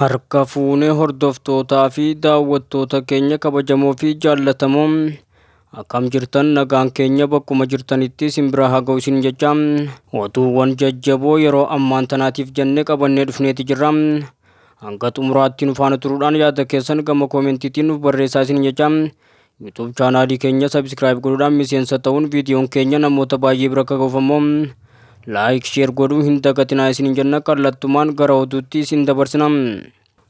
Harka fuunee hordoftootaa fi daawwattoota keenya kabajamoo fi jaallatamoo akkam jirtan, nagaan keenya bakkuma jirtanitti simbira haa ga'u isin jecha oduuwwan jajjaboo yeroo ammaan tanaatiif jennee qabannee dhufneeti jirra. Hanga xumuraatti nu faana turuudhaan yaada keessan gama koomentiitiin nuuf barreessaa isin jecha YouTube chaanaalii keenya subscribe godhuudhaan miseensa ta'uun viidiyoon keenya namoota baay'ee bira akka ga'uuf like share godhuu hin dagatinaa isin jenna. Kallattumaan gara oduutti isin dabarsina.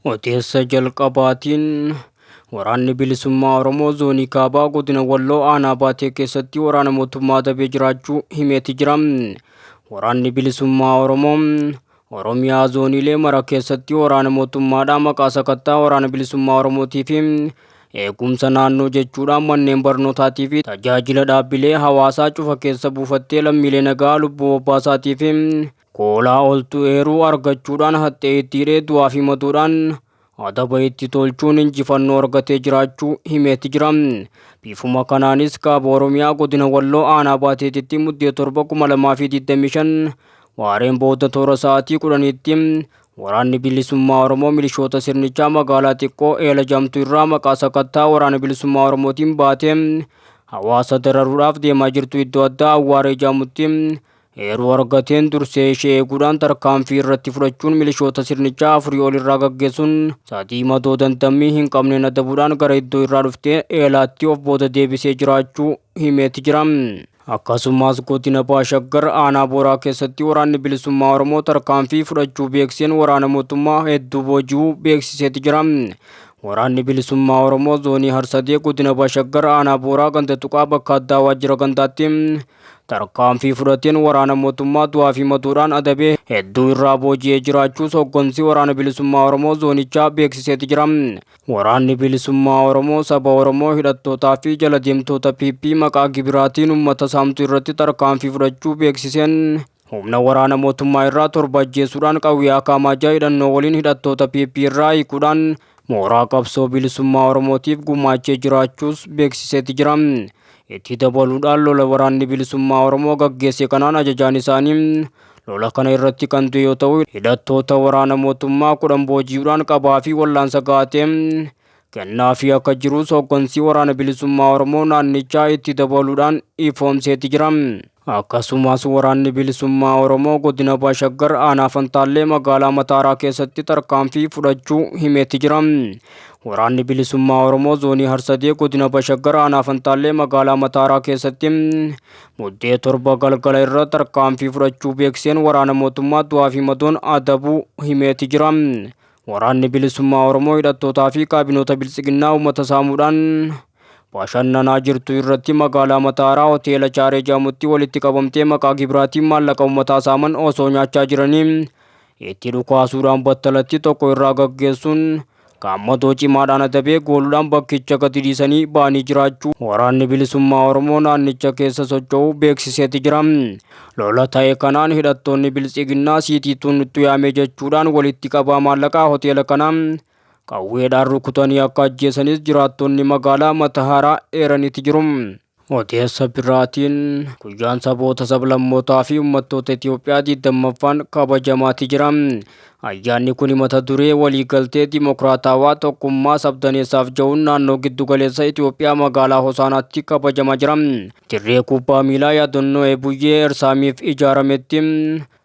Odeessa jalqabaatiin waraanni bilisummaa Oromoo zoonii kaabaa godina Walloo aanaa Baatee keessatti waraana mootummaa dabee jiraachuu himeeti jira. Waraanni bilisummaa Oromoo Oromiyaa zooniilee mara keessatti waraana mootummaadhaa maqaa sakattaa waraana bilisummaa Oromootii fi eegumsa naannoo jechuudhaan manneen barnootaatii fi tajaajila dhaabbilee hawaasaa cufa keessa buufattee lammiilee nagaa lubbuu obbaasaatii fi koolaa oltu eeruu argachuudhaan haxxee ittiiree du'aa fi maduudhaan adaba itti tolchuun injifannoo argatee jiraachuu himeeti jira. Biifuma kanaanis kaaba Oromiyaa godina Walloo aanaa Baateetitti muddee 7/2025 waareen booda toora sa'aatii 10tti waraanni bilisummaa Oromoo milishoota sirnichaa magaalaa xiqqoo eela jamtu irraa maqaa sakattaa waraana bilisummaa Oromootiin baatee hawaasa dararuudhaaf deemaa jirtu iddoo addaa Awwaaree Jaamutti eeruu argateen dursee ishee eeguudhaan tarkaanfii irratti fudhachuun milishoota sirnichaa 4 ol irraa gaggeessuun saatii madoo dandammii hin qabneen adabuudhaan gara iddoo irraa dhuftee eelaatti of booda deebisee jiraachuu himeeti jira. Akkasumas godina Baashaggar aanaa Booraa keessatti waraanni bilisummaa Oromoo tarkaanfii fudhachuu beeksiseen waraana mootummaa hedduu booji'uu beeksiseeti jira. Waraanni bilisummaa Oromoo zoonii Harsadee godina Baashaggar aanaa Booraa ganda tuqaa bakka addaa waajjira gandaatti tarkaanfii fudhateen waraana mootummaa du'aa fi maduudhaan adabee hedduu irraa booji'ee jiraachuus hoggansi waraana bilisummaa Oromoo zoonichaa beeksiseeti jira. Waraanni bilisummaa Oromoo saba Oromoo hidhattootaa fi jala deemtoota PP maqaa gibiraatiin uummata saamtuu irratti tarkaanfii fudhachuu beeksiseen humna waraana mootummaa irraa 7 ajjeesuudhaan qawwee akaamaajaa hidhannoo waliin hidhattoota PP irraa hiikuudhaan mooraa qabsoo bilisummaa Oromootiif gumaachee jiraachuus beeksiseeti jira. Itti dabaluudhaan lola waraanni bilisummaa Oromoo gaggeesse kanaan ajajaan isaanii lola kana irratti kan du'e yoo ta'u hidhattoota waraana mootummaa 10 booji'uudhaan qabaa fi wallaansa gaatee kennaa fi akka jirus hoggansi waraana bilisummaa Oromoo naannichaa itti dabaluudhaan ifoomseeti jira. Akkasumas waraanni bilisummaa Oromoo godina Baashaggar aanaa Fantaallee magaalaa Mataaraa keessatti tarkaanfii fudhachuu himeeti jira. Waraanni bilisummaa Oromoo zoonii Harsadee godina Baashaggar aanaa Fantaallee magaalaa Mataaraa keessatti muddee 7 galgala irra tarkaanfii fudhachuu beeksiseen waraana mootummaa du'aa fi madoon adabuu himeeti jira. Waraanni bilisummaa Oromoo hidhattootaa fi kaabinoota bilisiginnaa uummata saamuudhaan bashannanaa jirtu irratti magaalaa Mataaraa hoteela Chaaree Jaamutti walitti qabamtee maqaa gibiraatiin maallaqa uummataa saaman osoo nyaachaa jiranii itti dhukaasuudhaan battalatti tokko irraa gaggeessuun qaammatoo cimaadhaan adabee gooluudhaan bakkicha gadi dhiisanii ba'anii jiraachuu waraanni bilisummaa Oromoo naannicha keessa socho'uu beeksiseeti jira. Lola ta'e kanaan hidhattoonni bilisiginnaa siitiituun nutti yaame jechuudhaan walitti qabaa maallaqaa hoteela kanaa qawweedhaan rukutanii akka ajjeesanis jiraattonni magaalaa Mataaraa eeraniiti jiru. Odeessa biraatiin guyyaan saboota sablammootaa fi uummattoota Itoophiyaa 20ffaan kabajamaati jira. Ayyaanni kun mata duree waliigaltee dimokiraatawaa tokkummaa sabdaneessaaf ja'uun naannoo giddu galeessa Itoophiyaa magaalaa Hosaanaatti kabajamaa jira. Dirree kubbaa miilaa yaadannoo Eebuyyee Ersaamiif ijaarametti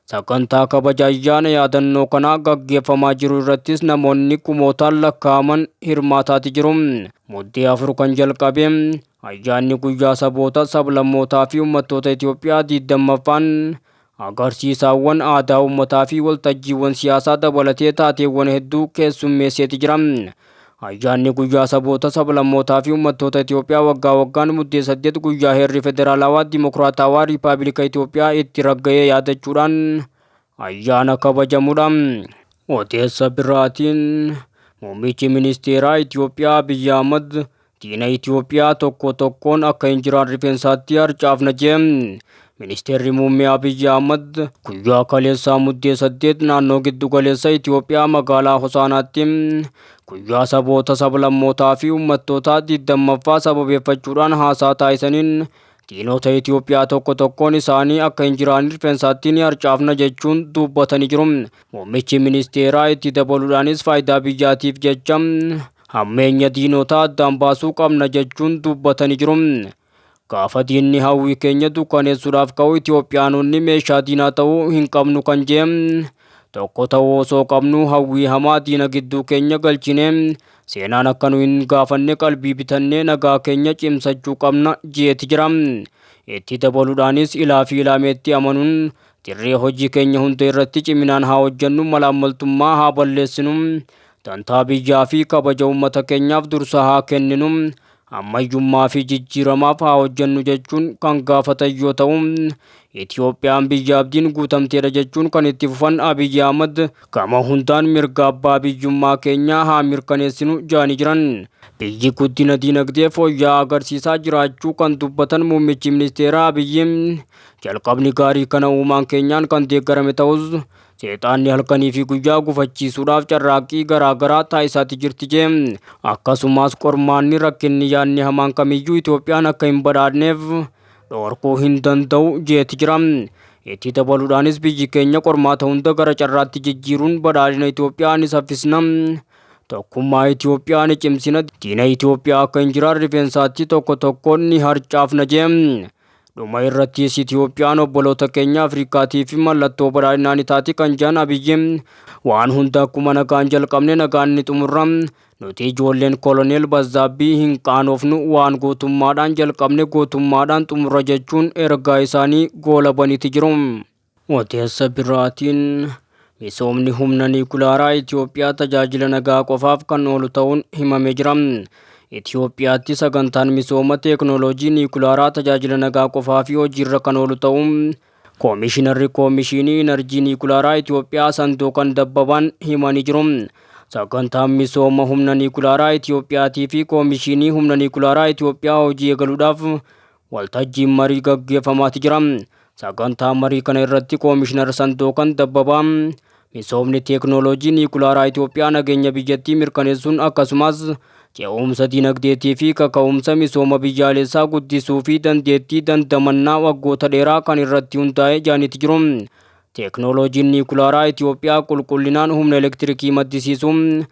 sagantaa kabaja ayyaana yaadannoo kanaa gaggeeffamaa jiru irrattis namoonni kumootaan lakkaa'aman hirmaataati jiru. Muddee 4 kan jalqabe ayyaanni guyyaa saboota sablammootaa fi uummattoota Itoophiyaa 20ffaan agarsiisawwan aadaa uummataa fi waltajjiiwwan siyaasaa dabalatee taateewwan hedduu keessummeesseeti jira. Ayyaanni guyyaa saboota sablammootaa fi uummattoota Itoophiyaa waggaa waggaan muddee 8 guyyaa heerri federaalawaa dimokiraatawaa riippaabilika Itoophiyaa itti ragga'ee yaadachuudhaan ayyaana kabajamudha. Odeessa biraatiin muummichi ministeeraa Itoophiyaa Abiyyi Ahmad diina Itoophiyaa tokko tokkoon akka injiraan rifeensaatti harcaafna jedhe. Ministeerri muummee Abiyyi Ahmad guyyaa kaleessaa muddee 8 naannoo giddu galeessa Itoophiyaa magaalaa Hosaanaatti guyyaa saboota sablammootaa fi uummattoota 20ffaa sababeeffachuudhaan haasaa taasisaniin diinota Itoophiyaa tokkoon isaanii akka hin jiraanne rifeensaatti ni harcaafna jechuun dubbatanii jiru. Muummichi ministeeraa itti dabaluudhaanis faayidaa biyyaatiif jecha hammeenya diinota addaan baasuu qabna jechuun dubbatanii jiru. Gaafa diinni hawwii keenya dukkaneessuudhaaf ka'u Itoophiyaanonni meeshaa diinaa ta'uu hin qabnu kan jedhan tokko ta'uu osoo qabnu hawwii hamaa diina gidduu keenya galchine seenaan akka nu hin gaafanne qalbii bitannee nagaa keenya cimsachuu qabna jeeti jira. Itti dabaluudhaanis ilaa fi ilaameetti amanuun dirree hojii keenya hunda irratti ciminaan haa hojjennu, malaammaltummaa haa balleessinu, dantaa biyyaa fi kabaja uummata keenyaaf dursa haa kenninu, ammayyummaa fi jijjiiramaaf haa hojjennu jechuun kan gaafatan yoo ta'u, Itoophiyaan biyya abdiin guutamteedha jechuun kan itti fufan Abiy Ahmad gama hundaan mirga abbaa biyyummaa keenyaa haa mirkaneessinu jaanii jiran. Biyyi guddina diinagdee fooyya'aa agarsiisaa jiraachuu kan dubbatan muummichi ministeeraa Abiy jalqabni gaarii kana uumaan keenyaan kan deeggarame ta'us seexaanni halkanii fi guyyaa gufachiisuudhaaf carraaqqii garaagaraa taasisaati jirti jee. Akkasumas qormaanni rakkinni yaadni hamaan kamiyyuu Itoophiyaan akka hin badhaadneef dhorkuu hin danda'u jeeti jira. Itti dabaluudhaanis biyyi keenya qormaata hunda gara carraatti jijjiiruun badhaadhina Itoophiyaa ni saffisna. Tokkummaa Itoophiyaa ni cimsina. Diina Itoophiyaa akka hin jiraanne rifeensaatti tokkoon ni harcaafna jee. Dhuma irrattis Itoophiyaan obboloota keenya Afrikaatii fi mallattoo badhaadhinaa ni taati kan jedhan Abiy waan hunda akkuma nagaan jalqabne nagaan ni xumurra. Nuti ijoolleen koloneel Bazaabbii hin qaanofnu, waan gootummaadhaan jalqabne gootummaadhaan xumurra jechuun ergaa isaanii goolabaniiti jiru. Odeessa biraatiin misoomni humna niwuklaaraa Itoophiyaa tajaajila nagaa qofaaf kan oolu ta'uun himamee jira. Itoophiyaatti sagantaan misooma teeknooloojii niwuklaaraa tajaajila nagaa qofaaf hojiirra kan oolu ta'uun Koomishinarri Koomishinii Enerjii Niwuklaaraa Itoophiyaa Sandoqan Dabbabaan himanii jiru. Sagantaan misooma humna niwuklaaraa Itoophiyaatii fi Koomishinii humna niwuklaaraa Itoophiyaa hojii eegaluudhaaf waltajjiin marii gaggeeffamaati jira. Sagantaa marii kana irratti Koomishinar Sandoqan Dabbabaan misoomni teeknooloojii niwuklaaraa Itoophiyaa nageenya biyyattii mirkaneessuun akkasumas ce'umsa dinagdeetii fi kaka'umsa misooma biyyaalessaa guddisuu fi dandeettii dandamannaa waggoota dheeraa kan irratti hundaa'e jaaniiti jiru. Teeknooloojiin niwuklaaraa Itoophiyaa qulqullinaan humna elektirikii maddisiisuun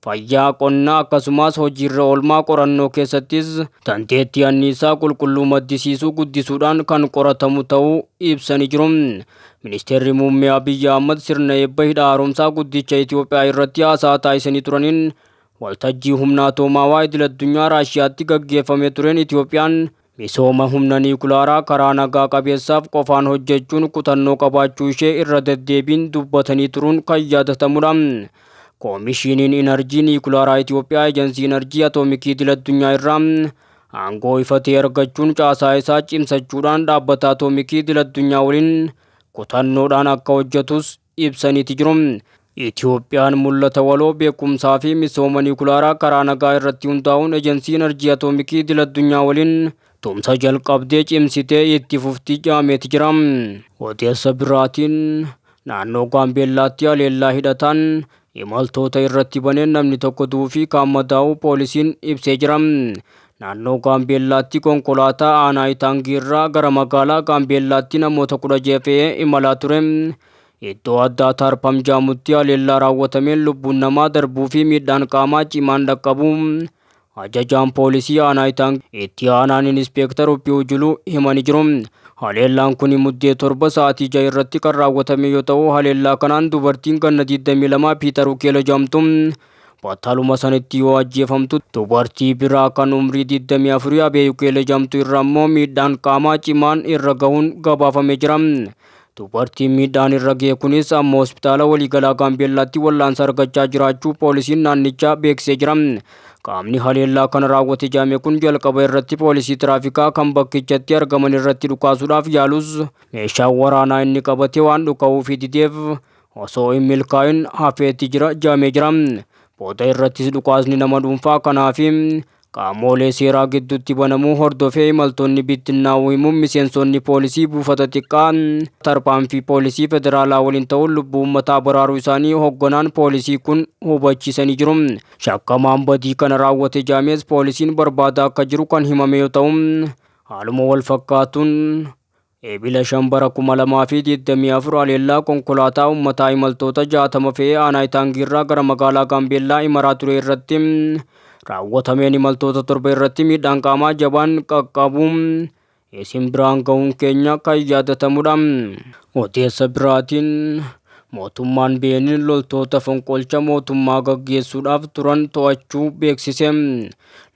fayyaa qonnaa akkasumas hojiirra oolmaa qorannoo keessattis dandeettii anniisaa qulqulluu maddisiisuu guddisuudhaan kan qoratamu ta'uu ibsanii jiru. Ministeerri muummee Abiy Ahmad sirna eebba hidha haaromsaa guddicha Itoophiyaa irratti haasaa taasisanii turaniin waltajjii humna atoomaa idil addunyaa Raashiyaatti gaggeeffamee tureen Itoophiyaan misooma humna niwuklaaraa karaa nagaa qabeessaaf qofaan hojjechuun kutannoo qabaachuu ishee irra deddeebiin dubbatanii turuun kan yaadatamudha. Koomishiniin Enerjii Niwuklaaraa Itoophiyaa Ejensii Enerjii Atoomikii idil addunyaa irraa aangoo ifatee argachuun caasaa isaa cimsachuudhaan dhaabbata atoomikii idil addunyaa waliin kutannoodhaan akka hojjetus ibsaniiti jiru. Itoophiyaan mul'ata waloo beekumsaa fi misooma niwuklaaraa karaa nagaa irratti hundaa'uun Ejensii Enerjii Atoomikii idil addunyaa waliin tumsa jalqabdee cimsitee itti fuftii jaameeti jira. Odeessa biraatiin naannoo Gaambeellaatti haleellaa hidhataan imaltoota irratti baneen namni tokko du'uu fi kaan madaa'uu poolisiin ibsee jira. Naannoo Gaambeellaatti konkolaataa aanaa Itaangii irraa gara magaalaa Gaambeellaatti namoota 16 fe'ee imalaa ture. Iddoo addaa Tarpam jedhamutti haleellaa raawwatameen lubbuun namaa darbuu fi miidhaan qaamaa cimaan dhaqqabuu ajajaan poolisii aanaa Itaangii itti aanaan Inspeektar Obbiyuu Juluu himanii jiru. Haleellaan kun muddee 7 sa'aatii 6 irratti kan raawwatame yoo ta'u, haleellaa kanaan dubartiin ganna 22 Piiter Ukeela jedhamtu battaluma sanatti yoo ajjeefamtu, dubartii biraa kan umrii 24 Abee Ukeela jedhamtu irra immoo miidhaan qaamaa cimaan irra gahuun gabaafamee jira. Dubartiin miidhaan irra ga'e kunis amma hospitaala waliigalaa Gaambeellaatti wallaansa argachaa jiraachuu poolisiin naannichaa beeksisee jira. Qaamni haleellaa kana raawwate jedhame kun jalqaba irratti poolisii tiraafikaa kan bakkichatti argaman irratti dhukaasuudhaaf yaalus meeshaan waraanaa inni qabate waan dhuka'uuf dideef osoo hin milkaa'in hafeetti jira jedhamee jira. Booda irrattis dhukaasni nama dhuunfaa kanaa fi qaamolee seeraa gidduutti banamuu hordofee imaltoonni bittinnaa'uu himuun miseensonni poolisii buufata xiqqaa Tarpam fi poolisii federaalaa waliin ta'uun lubbuu uummataa baraaruu isaanii hoogganaan poolisii kun hubachiisanii jiru. Shakkamaan badii kana raawwate jedhames poolisiin barbaadaa akka jiru kan himame yoo ta'u, Haaluma wal fakkaatuun eebila 5 bara 2024 haleellaa konkolaataa uummataa imaltoota 60 fe'ee aanaa Itaangirraa gara magaalaa Gaambeellaa imaraa ture irratti raawwatameen imaltoota 7 irratti miidhaan qaamaa jabaan qaqqabuun isin biraan ga'uun keenya kan yaadatamudha. Odeessa biraatiin mootummaan Beenin loltoota fonqolcha mootummaa gaggeessuudhaaf turan to'achuu beeksise.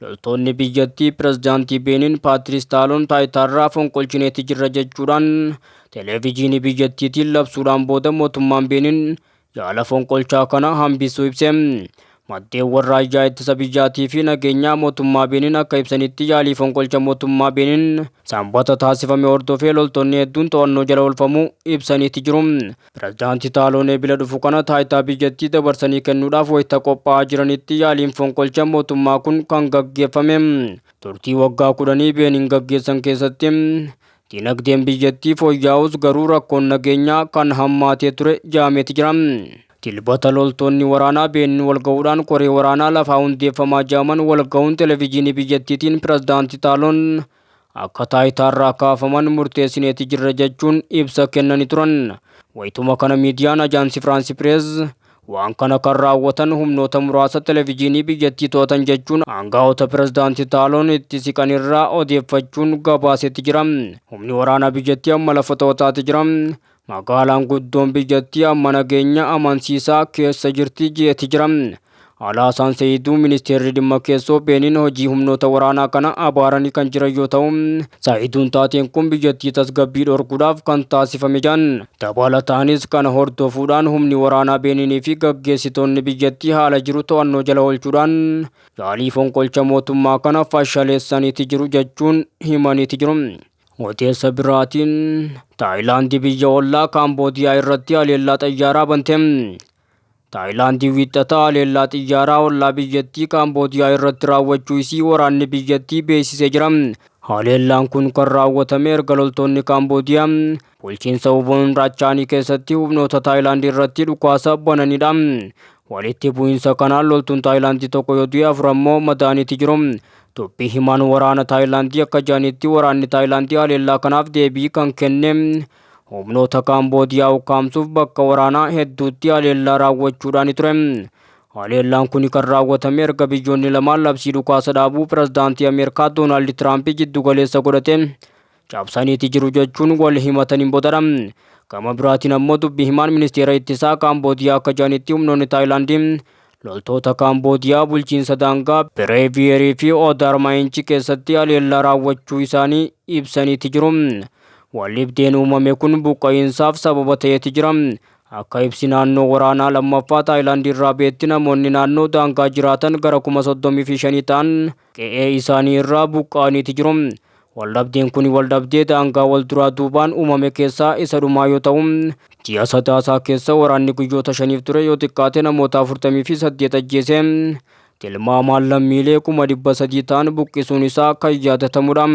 Loltoonni biyyattii pirezidaantii Beenin Paatiriis Taaloon taayitaarraa fonqolchineeti jirra jechuudhaan televezyiinii biyyattiitiin labsuudhaan booda mootummaan Beenin yaala fonqolchaa kana hambisuu ibse. Maddeen raayyaa ittisa biyyaatii fi nageenyaa mootummaa Beenin akka ibsanitti yaalii fonqolcha mootummaa Beenin sanbata taasifame hordofee loltoonni hedduun to'annoo jala oolfamuu ibsaniiti jiru. Pirezidaantii Taaloon eebila dhufu kana taayitaa biyyattii dabarsanii kennuudhaaf wayita qophaa'aa jiranitti yaaliin fonqolcha mootummaa kun kan gaggeeffame. Turtii waggaa 10 Beenin gaggeessan keessatti dinagdeen biyyattii fooyya'us garuu rakkoon nageenyaa kan hammaatee ture jaameeti jira. Dilbata loltoonni waraanaa Beenin walga'uudhaan koree waraanaa lafaa hundeeffamaa jaaman walga'uun televezyiinii biyyattiitiin pirezidaantii Taaloon akka taayitaarraa kaafaman murteessineeti jirra jechuun ibsa kennanii turan. Wayituma kana miidiyaan Ajaansii Firaansi Pirees waan kana kan raawwatan humnoota muraasa televezyiinii biyyattii to'atan jechuun aangaa'ota pirezidaantii Taaloon itti siqanirraa odeeffachuun gabaasetti jira. Humni waraanaa biyyattii amma lafa to'ataati jira. Magaalaan guddoon biyyattii amma nageenya amansiisaa keessa jirti jeeti jira. Alaasaan Seeyiduu ministeerri dhimma keessoo Beenin hojii humnoota waraanaa kana abaaranii kan jiran yoo ta'u, Seeyiduun taateen kun biyyattii tasgabbii dhorkuudhaaf kan taasifame jiran. Dabalataanis kana hordofuudhaan humni waraanaa Beeninii fi gaggeessitoonni biyyattii haala jiru to'annoo jala oolchuudhaan yaalii fonqolcha mootummaa kana fashaleessaniiti jiru jechuun himaniiti jiru. Odeessa biraatiin Taayilaandii biyya ollaa Kaamboodiyaa irratti haleellaa xiyyaaraa bante. Taayilaandii wiixata haleellaa xiyyaaraa ollaa biyyattii Kaamboodiyaa irratti raawwachuu isii waraanni biyyattii beeksisee jira. Haleellaan kun kan raawwatame erga loltoonni Kaamboodiyaa bulchiinsa Uboon Raachaanii keessatti humnoota Taayilaandii irratti dhukaasa bananidha. Walitti bu'iinsa kanaan loltuun Taayilaandii tokko yoo du'e 4 ammoo madaaniiti jiru. Dubbii himaan waraana Taayilaandii akka jedhanitti waraanni Taayilaandii haleellaa kanaaf deebii kan kenne humnoota Kaamboodiyaa ukkaamsuuf bakka waraanaa hedduutti haleellaa raawwachuudhaan ture. Haleellaan kun kan raawwatame erga biyyoonni lamaan labsii dhukaasa dhaabuu pirezidaantii Ameerikaa Doonaald Tiraamp jiddu galeessa godhate cabsaniiti jiru jechuun wal himataniin boodadha. Gama biraatiin ammoo dubbii himaan ministeera ittisaa Kaamboodiyaa akka jedhanitti humnoonni Taayilaandii loltoota Kaamboodiyaa bulchiinsa daangaa Bireeviyerii fi Odarmaayinchi keessatti haleellaa raawwachuu isaanii ibsaniiti jiru. Waldhibdeen uumame kun buqqa'iinsaaf sababa ta'eeti jira. Akka ibsi naannoo waraanaa lammaffaa Taayilaandii irraa beetti namoonni naannoo daangaa jiraatan gara 35,000 ta'an qe'ee isaanii irraa buqqa'aniiti jiru. Waldhabdeen kun waldhabdee daangaa wal duraa duubaan uumame keessaa isa dhumaa yoo ta'u, ji'a sadaasaa keessa waraanni guyyoota 5 ture yoo xiqqaate namoota 48 ajjeese. Tilmaamaan lammiilee 300,000 ta'an buqqisuun isaa kan yaadatamudha.